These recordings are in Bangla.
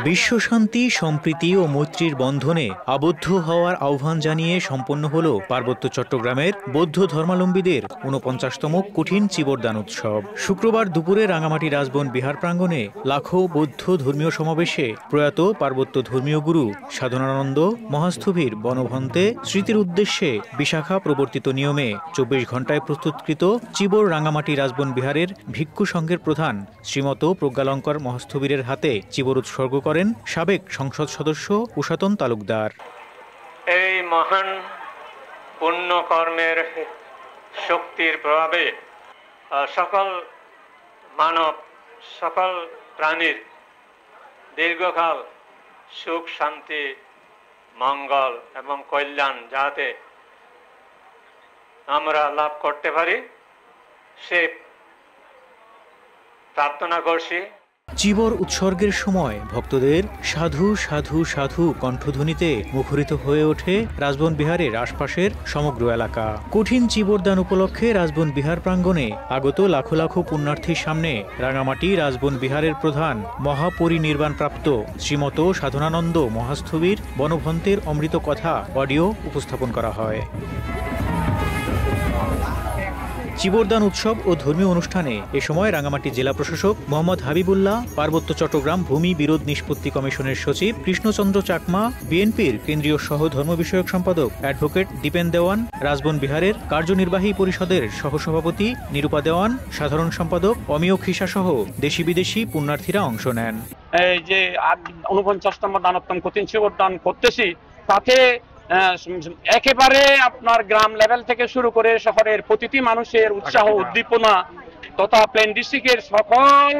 বিশ্ব শান্তি, সম্প্রীতি ও মৈত্রীর বন্ধনে আবদ্ধ হওয়ার আহ্বান জানিয়ে সম্পন্ন হল পার্বত্য চট্টগ্রামের বৌদ্ধ ধর্মাবলম্বীদের ৪৯তম কঠিন চিবরদান উৎসব। শুক্রবার দুপুরে রাঙামাটি রাজবন বিহার প্রাঙ্গণে লাখো বৌদ্ধ ধর্মীয় সমাবেশে প্রয়াত পার্বত্য ধর্মীয় গুরু সাধনানন্দ মহাস্থবির বনভন্তে স্মৃতির উদ্দেশ্যে বিশাখা প্রবর্তিত নিয়মে ২৪ ঘণ্টায় প্রস্তুতকৃত চিবর রাঙামাটি রাজবন বিহারের ভিক্ষু সংঘের প্রধান শ্রীমত প্রজ্ঞালঙ্কর মহাস্থবিরের হাতে চিবর উৎসর্গ করেন সাবেক সংসদ সদস্য উষাতন তালুকদার। এই মহান পুণ্যকর্মের শক্তির প্রভাবে সকল মানব, সকল প্রাণীর দীর্ঘকাল সুখ, শান্তি, মঙ্গল এবং কল্যাণ যাতে আমরা লাভ করতে পারি সে প্রার্থনা করছি। চিবর উৎসর্গের সময় ভক্তদের সাধু সাধু সাধু কণ্ঠধ্বনিতে মুখরিত হয়ে ওঠে রাজবন বিহারের আশপাশের সমগ্র এলাকা। কঠিন চিবরদান উপলক্ষে রাজবন বিহার প্রাঙ্গণে আগত লাখো লাখো পুণ্যার্থীর সামনে রাঙামাটি রাজবন বিহারের প্রধান মহাপরিনির্বাণপ্রাপ্ত শ্রীমত সাধনানন্দ মহাস্থবির বনভন্তের অমৃত কথা অডিও উপস্থাপন করা হয়। চিবরদান উৎসব ও ধর্মীয় অনুষ্ঠানে এ সময় রাঙামাটি জেলা প্রশাসক মোহাম্মদ হাবিবুল্লাহ, পার্বত্য চট্টগ্রাম ভূমি বিরোধ নিষ্পত্তি কমিশনের সচিব কৃষ্ণচন্দ্র চাকমা, বিএনপির কেন্দ্রীয় সহ ধর্ম বিষয়ক সম্পাদক অ্যাডভোকেট দীপেন দেওয়ান, রাজবন বিহারের কার্যনির্বাহী পরিষদের সহসভাপতি নিরূপা দেওয়ান, সাধারণ সম্পাদক অমিয় খিসা সহ দেশি বিদেশি পুণ্যার্থীরা অংশ নেন। এই যে ৪৯তম দানোত্তম কঠিন চিবরদান করতেছি তাতে একেবারে আপনার গ্রাম লেভেল থেকে শুরু করে শহরের প্রতিটি মানুষের উৎসাহ, উদ্দীপনা তথা প্লেন ডিস্ট্রিক্টের সকল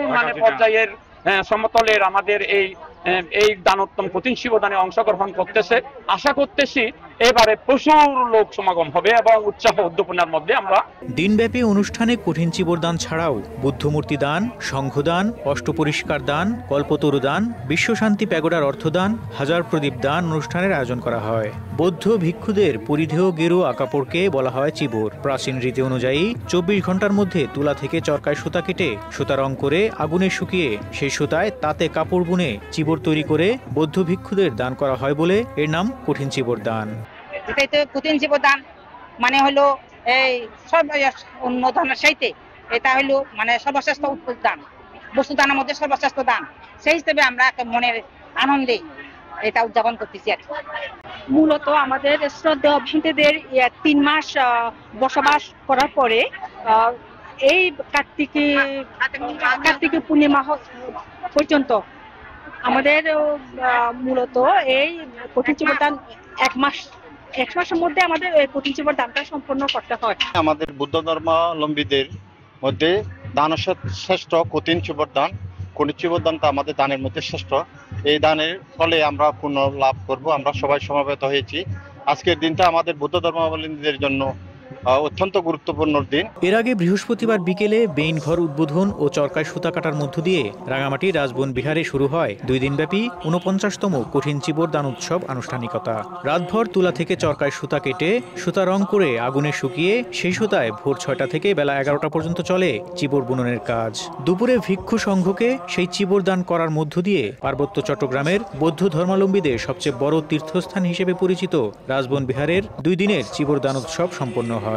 পর্যায়ের সমতলের আমাদের এই দানোত্তম কঠিন চিবরদানে অংশগ্রহণ করতেছে। আশা করতেছি এবারে প্রচুর লোক সমাগম হবে এবং উৎসাহ উদ্দীপনার মধ্যে আমরা। দিনব্যাপী অনুষ্ঠানে কঠিন চিবরদান ছাড়াও বুদ্ধমূর্তি দান, সংঘদান, অষ্টপরিষ্কার দান, কল্পতরু দান, বিশ্বশান্তি প্যাগোডার অর্থদান, হাজার প্রদীপ দান অনুষ্ঠানের আয়োজন করা হয়। বৌদ্ধ ভিক্ষুদের পরিধেয় গেরুয়া কাপড়কে বলা হয় চিবর। প্রাচীন রীতি অনুযায়ী ২৪ ঘণ্টার মধ্যে তুলা থেকে চরকায় সুতা কেটে সুতা রং করে আগুনে শুকিয়ে সেই সুতায় তাতে কাপড় বুনে চিবর তৈরি করে বৌদ্ধ ভিক্ষুদের দান করা হয় বলে এর নাম কঠিন চিবরদান। এটাই তো কঠিন চিবরদান মানে হলো এই সব অন্য ধরনের চাইতে এটা হলো মানে সর্বশ্রেষ্ঠ দান, বস্তু দানের মধ্যে সর্বশ্রেষ্ঠ দান। সেই হিসেবে আমরা মনের আনন্দে এটা উদযাপন করতেছি। মূলত আমাদের শ্রদ্ধেয় ভক্তদের ৩ মাস বসবাস করার পরে এই কার্তিকী পূর্ণিমা পর্যন্ত আমাদের মূলত এই কঠিন চিবরদান ১ মাসের মধ্যে আমাদের এই কঠিন চিবরদানটা সম্পন্ন করতে হয়। আমাদের বৌদ্ধ ধর্মাবলম্বীদের মধ্যে দান শ্রেষ্ঠ কঠিন চিবরদান। কঠিন চিবরদানটা আমাদের দানের মধ্যে শ্রেষ্ঠ। এই দানের ফলে আমরা পূর্ণ লাভ করব। আমরা সবাই সমবেত হয়েছি। আজকের দিনটা আমাদের বৌদ্ধ ধর্মাবলম্বীদের জন্য অত্যন্ত গুরুত্বপূর্ণ দিন। এর আগে বৃহস্পতিবার বিকেলে বেইন ঘর উদ্বোধন ও চরকায় সুতা কাটার মধ্য দিয়ে রাঙামাটি রাজবন বিহারে শুরু হয় ২ দিনব্যাপী ৪৯তম কঠিন চিবরদান উৎসব আনুষ্ঠানিকতা। রাতভর তুলা থেকে চরকায় সুতা কেটে সুতা রং করে আগুনে শুকিয়ে সেই সুতায় ভোর ৬টা থেকে বেলা ১১টা পর্যন্ত চলে চিবর বুননের কাজ। দুপুরে ভিক্ষু সংঘকে সেই চিবরদান করার মধ্য দিয়ে পার্বত্য চট্টগ্রামের বৌদ্ধ ধর্মাবলম্বীদের সবচেয়ে বড় তীর্থস্থান হিসেবে পরিচিত রাজবন বিহারের ২ দিনের চিবরদান উৎসব সম্পন্ন হয়।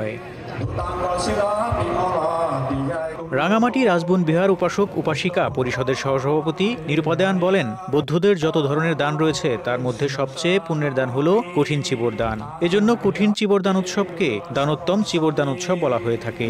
রাঙামাটি রাজবন বিহার উপাসক উপাসিকা পরিষদের সহসভাপতি নিরূপা দেওয়ান বলেন, বৌদ্ধদের যত ধরনের দান রয়েছে তার মধ্যে সবচেয়ে পুণ্যের দান হলো কঠিন চিবরদান। এজন্য কঠিন চিবরদান উৎসবকে দানোত্তম চিবরদান উৎসব বলা হয়ে থাকে।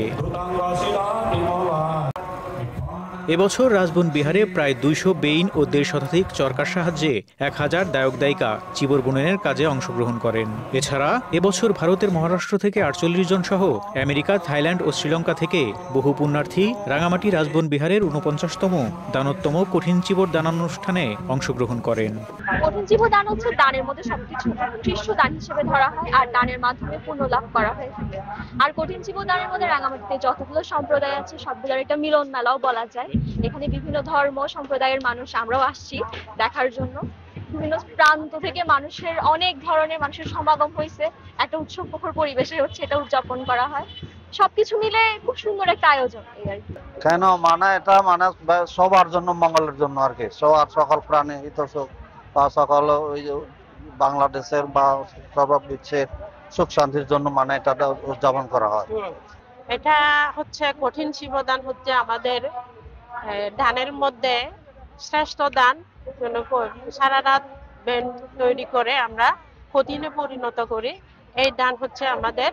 এবছর রাজবন বিহারে প্রায় ২০০ বেইন ও ১৫০ শতাধিক চরকার সাহায্যে ১,০০০ দায়ক দায়িকা চিবর বুননের কাজে অংশগ্রহণ করেন। এছাড়া এবছর ভারতের মহারাষ্ট্র থেকে ৪৮ জন সহ আমেরিকা, থাইল্যান্ড ও শ্রীলঙ্কা থেকে বহু পুণ্যার্থী রাঙামাটি রাজবন বিহারের ৪৯তম দানোত্তম কঠিন চিবর দানানুষ্ঠানে অংশগ্রহণ করেন। কঠিন চিবর দান হচ্ছে দানের মধ্যে সবকিছু উৎকৃষ্ট দান হিসেবে ধরা হয় আর দানের মাধ্যমে পুণ্য লাভ করা হয়ে থাকে। আর কঠিন চিবর দানের মধ্যে রাঙামাটিতে যতগুলো সম্প্রদায় আছে সবগুলোর একটা মিলন মেলাও বলা যায়। এখানে বিভিন্ন ধর্ম সম্প্রদায়ের মানুষ আমরাও আসছি দেখার জন্য। বিভিন্ন প্রান্ত থেকে অনেক ধরনের মানুষের সমাগম হয়েছে। একটা উৎসব মুখর পরিবেশে হচ্ছে এটা উদযাপন করা হয়। সবকিছু মিলে খুব সুন্দর একটা আয়োজন এই আর কি। কেন মানে এটা মানে সবার জন্য মঙ্গলের জন্য আর কি, সবার সকল প্রাণী হিতৈষী বা সকল ওই বাংলাদেশের বা সর্ব বিশ্বের সুখ শান্তির জন্য মানে এটা উদযাপন করা হয়। এটা হচ্ছে কঠিন শিবদান হচ্ছে আমাদের দানের মধ্যে শ্রেষ্ঠ দান। সারা রাত ব্যান্ড তৈরি করে আমরা কঠিনে পরিণত করি, এই দান হচ্ছে আমাদের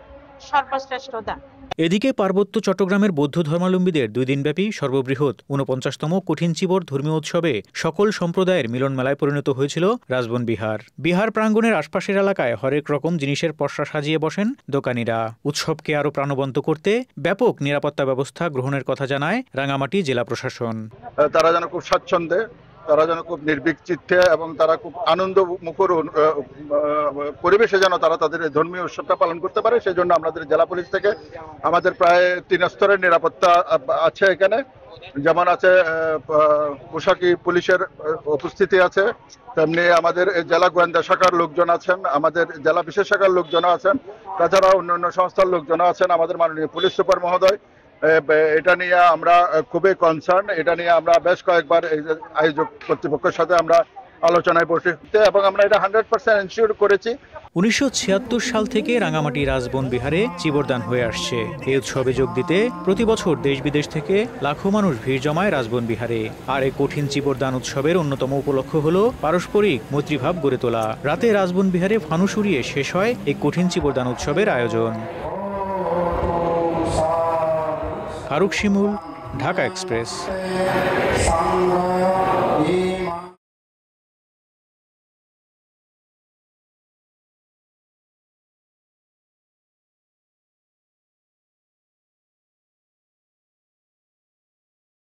সর্বশ্রেষ্ঠ দান। এদিকে পার্বত্য চট্টগ্রামের বৌদ্ধ ধর্মাবলম্বীদের 2 দিনব্যাপী সর্ববৃহৎ ৪৯তম কঠিন চিবর ধর্মীয় উৎসবে সকল সম্প্রদায়ের মিলন মেলায় পরিণত হয়েছিল রাজবন বিহার। বিহার প্রাঙ্গণের আশপাশের এলাকায় হরেক রকম জিনিসের পসরা সাজিয়ে বসেন দোকানিরা। উৎসবকে আরো প্রাণবন্ত করতে ব্যাপক নিরাপত্তা ব্যবস্থা গ্রহণের কথা জানায় রাঙামাটি জেলা প্রশাসন। তারা যেন খুব স্বাচ্ছন্দ্যে, তারা যেন খুব নির্ভীক চিত্তে এবং তারা খুব আনন্দ মুখর পরিবেশে যেন তারা তাদের ধর্মীয় উৎসবটা পালন করতে পারে, সেই জন্য আমাদের জেলা পুলিশ থেকে আমাদের প্রায় 3 স্তরের নিরাপত্তা আছে এখানে। যেমন আছে পোশাকি পুলিশের উপস্থিতি আছে, তেমনি আমাদের জেলা গোয়েন্দা শাখার লোকজন আছেন, আমাদের জেলা বিশেষ শাখার লোকজন আছেন, তাছাড়া অন্যান্য সংস্থার লোকজন আছেন। আমাদের মাননীয় পুলিশ সুপার মহোদয় এটা নিয়ে আমরা খুবই কনসার্ন, এটা নিয়ে আমরা বেশ কয়েকবার আয়োজক কর্তৃপক্ষের সাথে আমরা আলোচনায় বসেছি এবং আমরা এটা 100% এনশিওর করেছি। 1976 সাল থেকে রাঙামাটি রাজবন বিহারে চিবরদান হয়ে আসছে। এই উৎসবে যোগ দিতে প্রতি বছর দেশ বিদেশ থেকে লাখো মানুষ ভিড় জমায় রাজবন বিহারে। আর এই কঠিন চিবরদান উৎসবের অন্যতম উপলক্ষ্য হলো পারস্পরিক মৈত্রীভাব গড়ে তোলা। রাতে রাজবন বিহারে ফানুস উড়িয়ে শেষ হয় এই কঠিন চিবরদান উৎসবের আয়োজন। ফারুক শিমুল, ঢাকা এক্সপ্রেস।